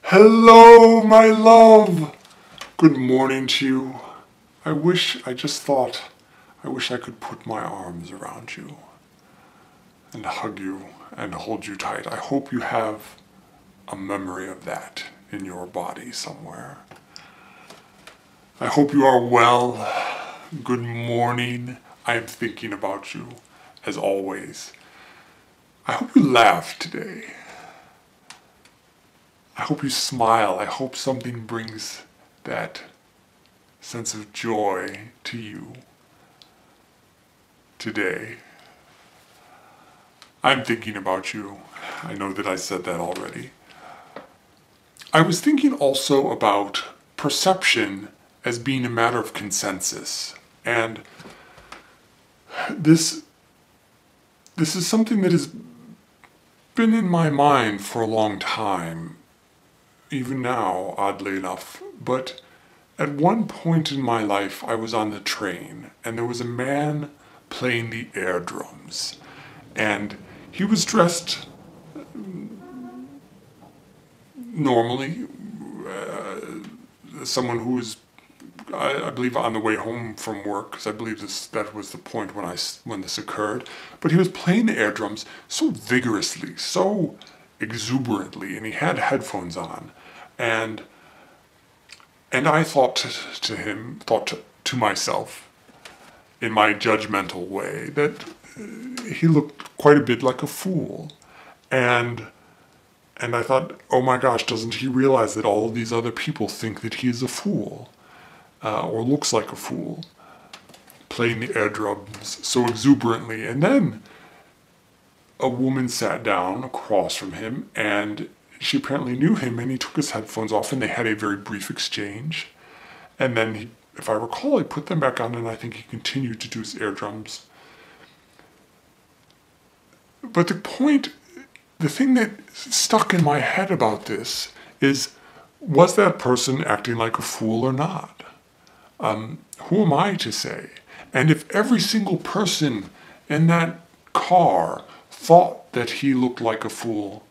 Hello, my love. Good morning to you. I wish I could put my arms around you and hug you and hold you tight. I hope you have a memory of that in your body somewhere. I hope you are well. Good morning. I am thinking about you, as always. I hope you laughed today. I hope you smile. I hope something brings that sense of joy to you today. I'm thinking about you. I know that I said that already. I was thinking also about perception as being a matter of consensus. And this is something that has been in my mind for a long time, even now, oddly enough. But at one point in my life, I was on the train, and there was a man playing the air drums. And he was dressed normally, someone who was, I believe, on the way home from work, because I believe that was the point when this occurred. But he was playing the air drums so vigorously, so exuberantly, and he had headphones on, and I thought to myself, in my judgmental way, that he looked quite a bit like a fool, and I thought, oh my gosh, doesn't he realize that all of these other people think that he is a fool, or looks like a fool, playing the air drums so exuberantly? And then a woman sat down across from him, and she apparently knew him, and he took his headphones off, and they had a very brief exchange. And then, if I recall, he put them back on, and I think he continued to do his air drums. But the thing that stuck in my head about this is, was that person acting like a fool or not? Who am I to say? And if every single person in that car thought that he looked like a fool,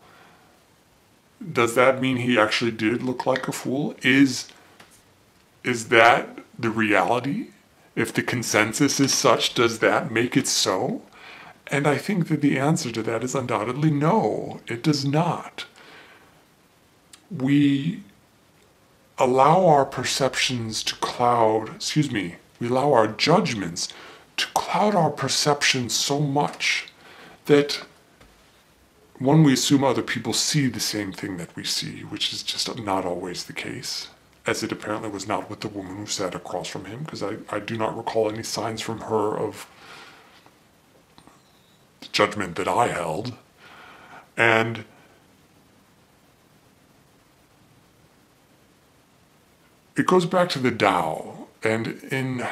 does that mean he actually did look like a fool? Is that the reality? If the consensus is such, does that make it so? And I think that the answer to that is undoubtedly no, it does not. We allow our perceptions to we allow our judgments to cloud our perceptions so much that, one, we assume other people see the same thing that we see, which is just not always the case, as it apparently was not with the woman who sat across from him, because I do not recall any signs from her of the judgment that I held. And it goes back to the Tao, and in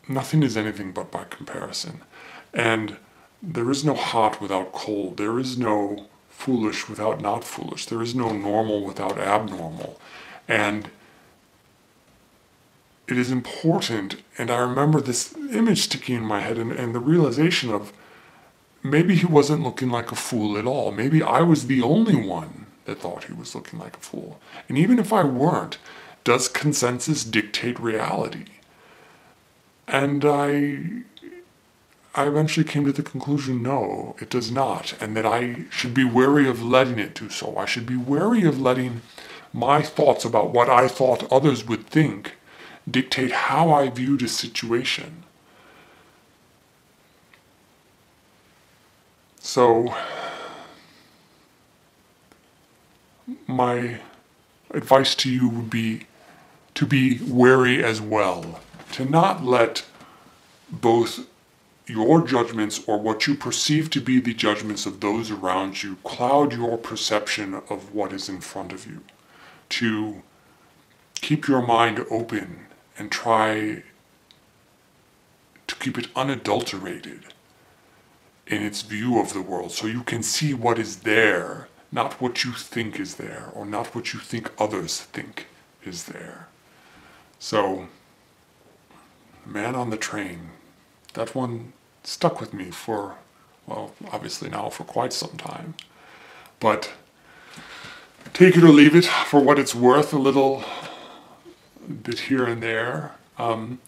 nothing is anything but by comparison. And there is no hot without cold. There is no foolish without not foolish. There is no normal without abnormal. And it is important, and I remember this image sticking in my head, and the realization of, maybe he wasn't looking like a fool at all. Maybe I was the only one that thought he was looking like a fool. And even if I weren't, does consensus dictate reality? And I eventually came to the conclusion, no, it does not, and that I should be wary of letting it do so. I should be wary of letting my thoughts about what I thought others would think dictate how I viewed a situation. So, my advice to you would be to be wary as well, to not let both your judgments or what you perceive to be the judgments of those around you cloud your perception of what is in front of you. To keep your mind open and try to keep it unadulterated in its view of the world, so you can see what is there, not what you think is there, or not what you think others think is there. So, Man on the Train, that one stuck with me for, well, obviously now for quite some time. but take it or leave it for what it's worth, a little bit here and there. And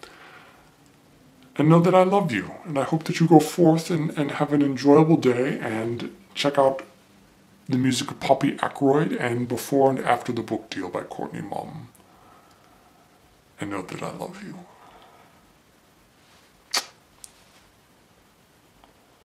know that I love you, and I hope that you go forth and have an enjoyable day, and check out the music of Poppy Ackroyd and Before and After the Book Deal by Courtney Maum. And know that I love you.